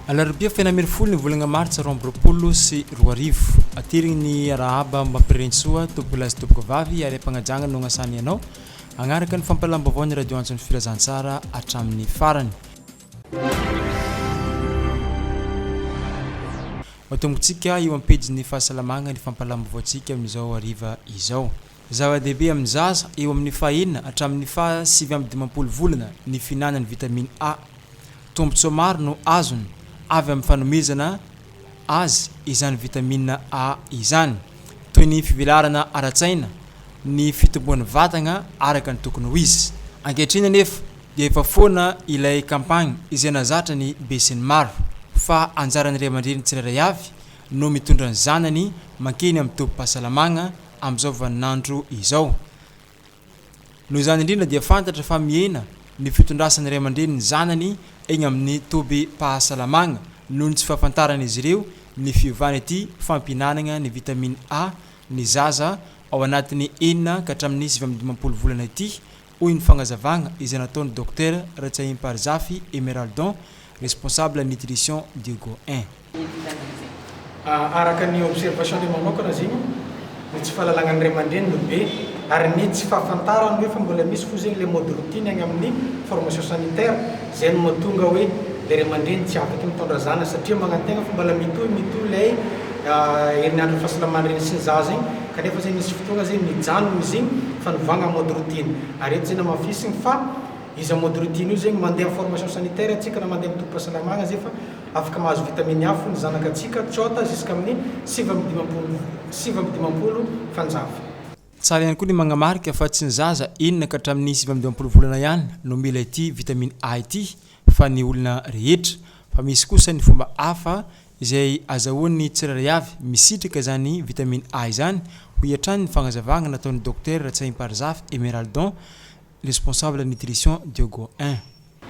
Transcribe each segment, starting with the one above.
Alarobia fenamir folo ny volagna martsa roambropolo sy roarivo atirigny ny arahaba mampirentsoa tompolazy tompoko vavy ary ampagnajanga no agnasany ianao agnaraka ny fampalam-baovao ny radio antony filazantsara hatramin'ny farany. Matombotsika eo ampejin'ny fahasalamagna ny fampalam-baovaontsika amin'izao hariva izao. Zava-dehibe amin'ny zaza eo amin'ny fahaenina hatramin'ny faha 7 volana ny finanany vitamine A. Tombotsoa maro no azony avy amin'ny fanomezana azy izany vitamine A izany, toy ny fivelarana ara-tsaina, ny fitomboan'ny vatagna araka ny tokony ho izy. Ankehitriny anefa dia efa foana ilay kampagny izay nazatra ny be sy ny maro fa anjaran'ny ray aman-dreny tsirairay avy no mitondra ny zanany mankeny amin'ny tombom-pahasalamagna amin'izao vaninandro izao. Noho izany indrindra dia fantatra fa mihena ny fitondrasan'ny ray aman-dreny ny zanany eny amin'ny tombom-pahasalamagna noho ny tsy fahafantaran'izy ireo ny fiovany ity fampinanana ny vitamine A ny zaza ao anatin'ny 9 ka hatramin'ny 15 volana ity, hoy ny fagnazavagna izay nataon'ny docteur Ratsaim-Parzafy Emeraldon, responsable nutrition Diego 1. Araka ny observation ny manokana zegny ny tsy fahalalangan'ny ray aman-dreny no be ary ny tsy fahafantarany hoe fa mbola misy fo zegny le mode routine agny amin'ny formation sanitaire zay no mahatonga hoe le ray aman-dreny tsy afaka mitondra zana satria magnantegna fa mbola mitohy lay herinandro fahasalamana reny sy ny zaza igny kanefa zay misy fotoagna zay mijanona izy igny fanovagna mode routine ary eto zay namafisigny fa izy mode routine io zegny mandeha formation sanitaire atsika na mandeha tombom-pahasalamagna zay fa afaka mahazo vitamine A fo ny zanakatsika tsota jusqu'à amin'ny 7 fanjava. Tsara ihany koa ny magnamarika fa tsy ny zaza 9 ka hatramin'ny 17 volana ihany no mila ity vitamine A ity fa ny olona rehetra, fa misy kosa ny fomba hafa izay azahoan'ny tsirairay avy misitrika zany vitamine A izany, ho iatrany ny fagnazavagna nataon'ny docteur Ratsaim-Parzafy Emeraldon, responsable nutrition Diego 1.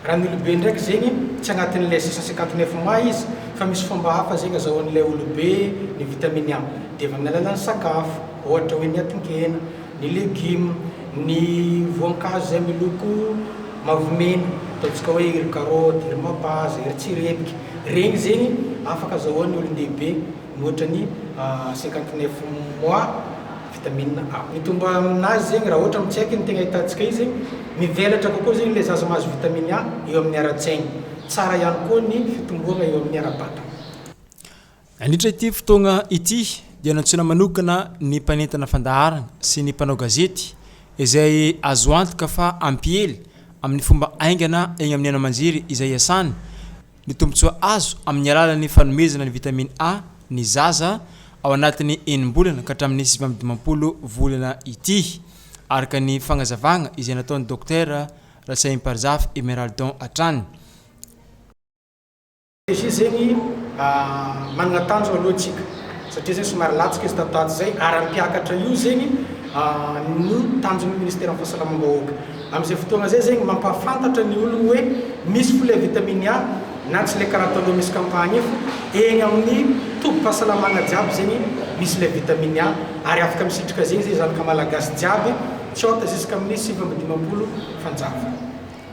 Raha ny olobe ndraiky zegny tsy agnatin'ilay 659 mois izy fa misy fomba hafa zegny azahoan'ilay olobe ny vitamine A dia avy amin'ny alalan'ny sakafo, ohatra hoe ny atinkena, ny légume, ny voankazo zay miloko mavomena, ataontsika hoe ery karoty, ery mapaza, ery tsirebiky, regny zegny afaka azahoan'ny olon-dehibe ohatra ny 59 mois vitamine A. Mitomba aminazy zegny raha ohatra mitsaiky ny tegna hitantsika izy mivelatra kokoa zegny le zaza mahazo vitamine A eo amin'ny ara-tsaigny. Tsara ihany koa ny fitomboagna eo amin'ny ara-batagna. Anitra ity fotoagna ity dia nantsona manokana ny mpanentana fandaharana sy ny mpanao gazety izay azo antoka fa ampihely amin'ny fomba aingana eny amin'ny ana-manjiry izay iasany ny tombotsoa azo amin'ny alalan'ny fanomezana ny vitamine A ny zaza ao anatin'ny 9 bolana ka hatramin'ny 17 volana ity, araka ny fagnazavagna izay nataon'ny docteur Ratsaim-Parzafy Emeraldon hatrany. Izy zegny manana tanjo alohantsika satria zegny somary latsaka izy tatoato zay ary ampiakatra io zegny no tanjon'ny ministère amin'ny fahasalamam-bahoaka. Amin'izay fotoagna zay zegny mampahafantatra ny ologno hoe misy fo le vitamine A na tsy le karaha taloha misy campagne fo eny amin'ny tombom-pahasalamagna jiaby zegny misy le vitamine A ary afaka misitrika zegny zay zanaka malagasy jiaby tsota jusqu'à amin'ny 17 fanjava.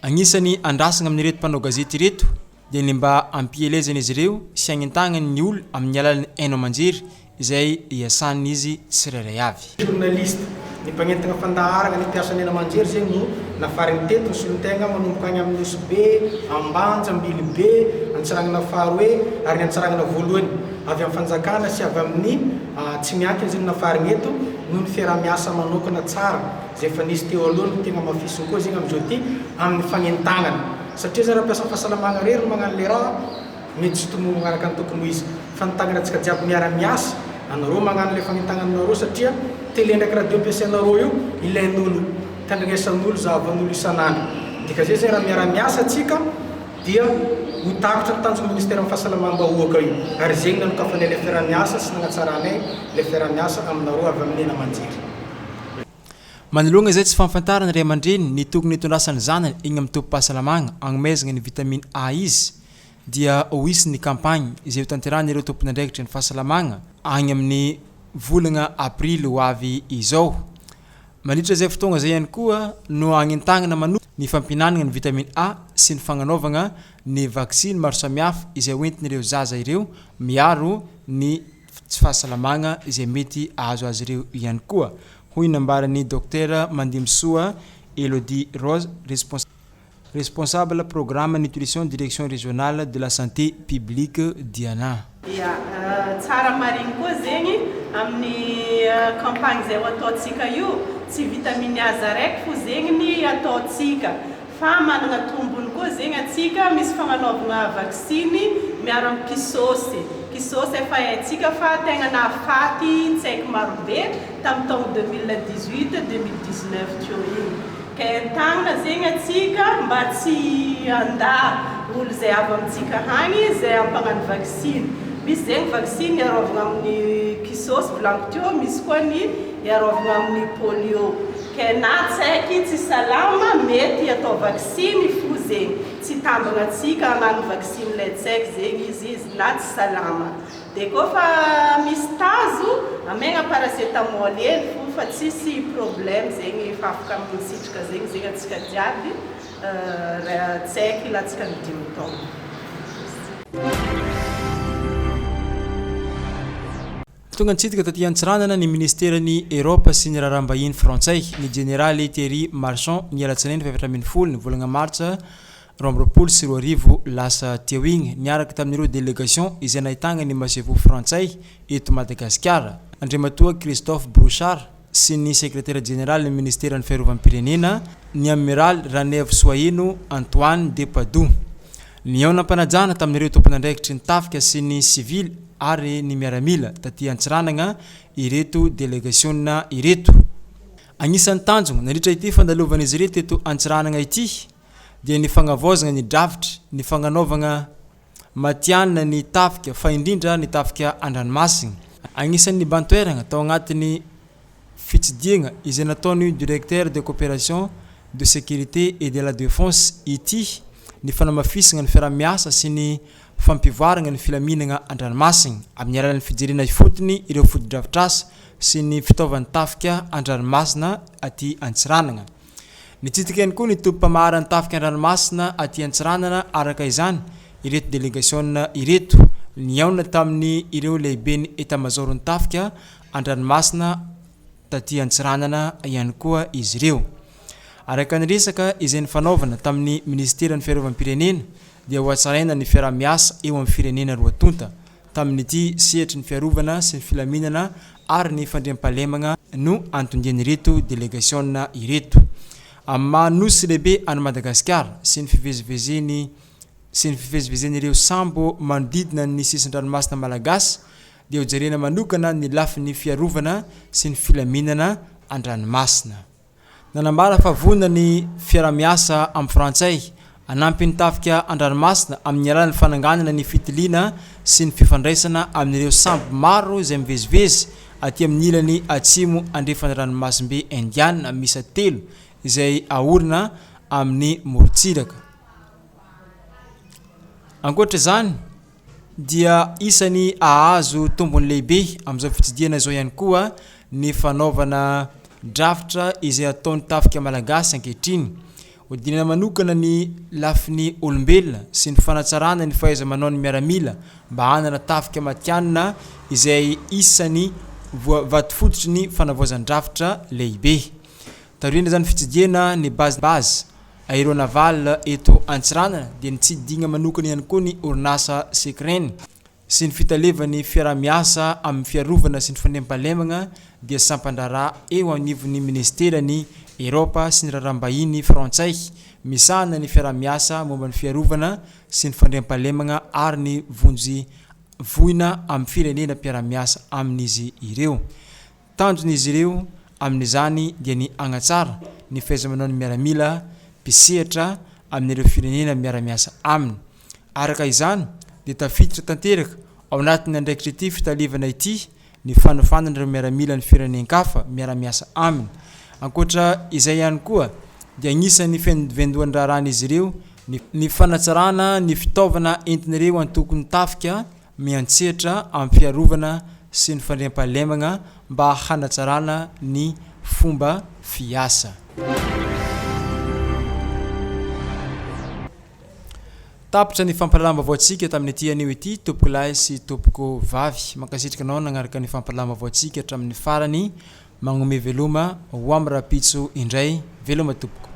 Agnisan'ny andrasana amin'ny reto mpanao gazety reto dia ny mba ampielezana izy ireo sy agnintagnany ny olo amin'ny alalan'ny haino aman-jery izay iasan'ny izy tsirairay avy. Journaliste ny mpagnentana fandaharana ny mpiasa ny haino-aman-jery zegny no nafariny teto ny solon-tegna manomboka agny amin'ny Nosy be, Ambanja, Ambily be, Antsiragnana faharoe ary ny Antsiragnana voalohany avy amin'ny fanjakana sy avy amin'ny tsy miankiny zegny nafariny eto no ny fiarah-miasa manokana tsara zay efa nisy teo aloha no tegna mafisiny koa zegny amin'izao ty amin'ny fagnentagnana satria zay raha mpiasa fahasalamagna rery no magnano le raha mety tsy tomogno magnaraka ny tokony ho izy fa nitagnana antsika jiaby miara-miasa anareo magnano le fagnentagnanareo satria télé ndraiky radio ampiasainareo io ilain'olo tandrignesan'olo zahavan'olo isan'andro dikazay zay raha miara-miasa atsika dia ho takatra ny tanjon'ny ministère amin'ny fahasalamam-bahoaka io ary zegny nanokafany le fiara-miasa sy nagnatsaranay le fiara-miasa aminareo avy amin'ny haino-aman-jery. Manologna izay tsy fahafantarana ray aman-dreny ny tokony hitondrasany zanany eny amin'ny tombom-pahasalamagna agnomezana ny vitamine A izy dia ho isy ny campagne izay ho tanterahana ireo tompon'andraikitry ny fahasalamagna agny amin'ny volagna aprily ho avy izao. Mandritra zay fotoagna zay ihany koa no agnentagnana manoka ny fampinanana ny vitamine A sy ny fagnanaovagna ny vaksiny maro samihafa izay hoentin'ireo zaza ireo miaro ny tsy fahasalamagna izay mety ahazo azy ireo ihany koa. Hoy nambarany docteur Mandimsoa Elodie Rose, responsable programme nutrition direction régionale de la santé publique Diana. Tsara mariny koa zegny amin'ny campagne zay ataontsika io, tsy vitamine A zaraiky fo zegny ny ataontsika fa manana tombony koa zegny atsika misy fagnanaovana vaksiny miaro amin'ny kisosy efa haintsika fa tegna nahafaty tsaiky marobe tamin'ny taogno 2018-2019 teo igny. Ka entanana zegny atsika mba tsy andà olo zay avy amintsika hagny zay ampagnano vaksiny. Misy zegny vaksiny iarovagna amin'ny kisosy volaniko teo, misy koa ny iarovagna amin'ny polio. Ka na tsaiky tsy salama mety atao vaksiny fo zegny. Tsy tambagna atsika hagnano vaksiny lay tsaiky zegny izy na tsy salama. De koa fa misy tazo, amegna paracetamol hely fo fa tsisy problème zegny fa afaka misitraka zegny atsika jiaby tsaiky latsika ny 5 taogno. Tonga antsika taty Antsiranana ny ministeran'ny Europe sy ny raharaham-bahiny Frantsay ny général Thierry Marchand ny alatsinainy 17 ny volagna martsa 2024 lasa teo igny niaraka tamin'ireo délégation izay nahitagna ny masevo Frantsay eto Madagasikara. Andriamatoa Christophe Brouchard sy ny secrétaire général ny ministeran'ny fiarovam-pirenena ny amiral Raneve Soaino Antoine de Padoue. Ny ao nampanajana tamin'ireo tompon'andraikitry ny tafika sy ny civil ary ny miaramila taty Antsiranana ireto délégationna ireto. Agnisan'ny tanjona nandritra ity fandalovan'izy ireto eto Antsiranana ity dia ny fagnavaozana ny dravitra, ny fagnanaovagna matianina ny tafika fa indrindra ny tafika an-dranomasina. Agnisan'ny bantoeragna tao agnatin'ny fitsidiagna izay nataony directeur de coopération de sécurité et de la défense ity ny fanamafisagna ny fiaramiasa sy ny fampivoaragna ny filaminagna an-dranomasina amin'ny alalan'ny fijerena fotony ireo foto-drafitrasa sy ny fitaovan'ny tafika an-dranomasina aty Antsiranana. Nitsitaka ihany koa ny tompam-paharan'ny tafika an-dranomasina aty Antsiranana araka izany ireto délégationna ireto ny aona tamin'ny ireo lehibeny état-major ny tafika an-dranomasina taty Antsiranana ihany koa izy ireo. Araka ny resaka izay ny fanaovana tamin'ny ministeran'ny fiarovam-pirenena dia hoatsaraina ny fiaramiasa eo amin'ny firenena roa tonta tamin'ity sehatry ny fiarovana sy ny filaminana ary ny fandriampahalemagna no antondian'ireto délégationna ireto. Amin'ny mahanosy lehibe any Madagasikara sy ny fivezivezen'ireo sambo manodidina ny sisin-dranomasina malagasy dia hojerena manokana ny lafin'ny fiarovana sy ny filaminana an-dranomasina. Nanambara fa vonona ny fiaramiasa amin'ny Frantsay anampy ny tafika an-dranomasina amin'ny alalan'ny fananganana ny fitiliana sy ny fifandraisana amin'ireo sambo maro izay mivezivezy aty amin'ny ilany atsimo andrefan'ny ranomasimbe Indiana misa 3 izay ahorina amin'ny morontsiraka. Ankoatra izany dia isany ahazo tombony lehibe amin'izao fitsidiana izao ihany koa ny fanaovana drafitra izay ataon'ny tafika malagasy ankehitriny. Hodinana manokana ny lafin'ny olombelona sy ny fanatsarana ny fahaiza-manao ny miaramila mba hanana tafika matianina izay isany vato fototry ny fanavoazan-drafitra lehibe. Tarina zany fitsidiana ny base aéronaval eto Antsiranana dia nitsidigna manokana ihany koa ny orinasa sekreny sy ny fitalevan'ny fiaramiasa amin'ny fiarovana sy ny fandriampahalemagna dia sampandrara eo anivon'ny ministeran'ny Europa sy ny raharaham-bahiny Frantsay misahana ny fiaramiasa momba ny fiarovana sy ny fandriampahalemagna ary ny vonjy voina amin'ny firenena mpiaramiasa amin'izy ireo. Tanjon'izy ireo amin'izany dia ny agnatsara ny fahaiza-manao ny miaramila mpisehatra amin'ireo firenena miaramiasa aminy. Araka izany dia tafiditra tanteraka ao anatin'ny andraikitra ity fitalivana ity ny fanofanan'ireo miaramila ny firenenkafa miaramiasa aminy. Ankoatra izay ihany koa dia agnisan'ny vendohan'ny raharan'izy ireo ny fanatsarana ny fitaovana entin'ireo antokony tafika miantsehatra amin'ny fiarovana sy ny fandriampahalemagna mba hanatsarana ny fomba fiasa. tapitra ny fampalalama vaoantsika tamin'ny ity anio ity tompoko lahy sy tompoko vavy mankasitraka anao nagnaraka ny fampalalama vaoantsika hatramin'ny farany magnome veloma ho amin'ny rapitso indray veloma tompoko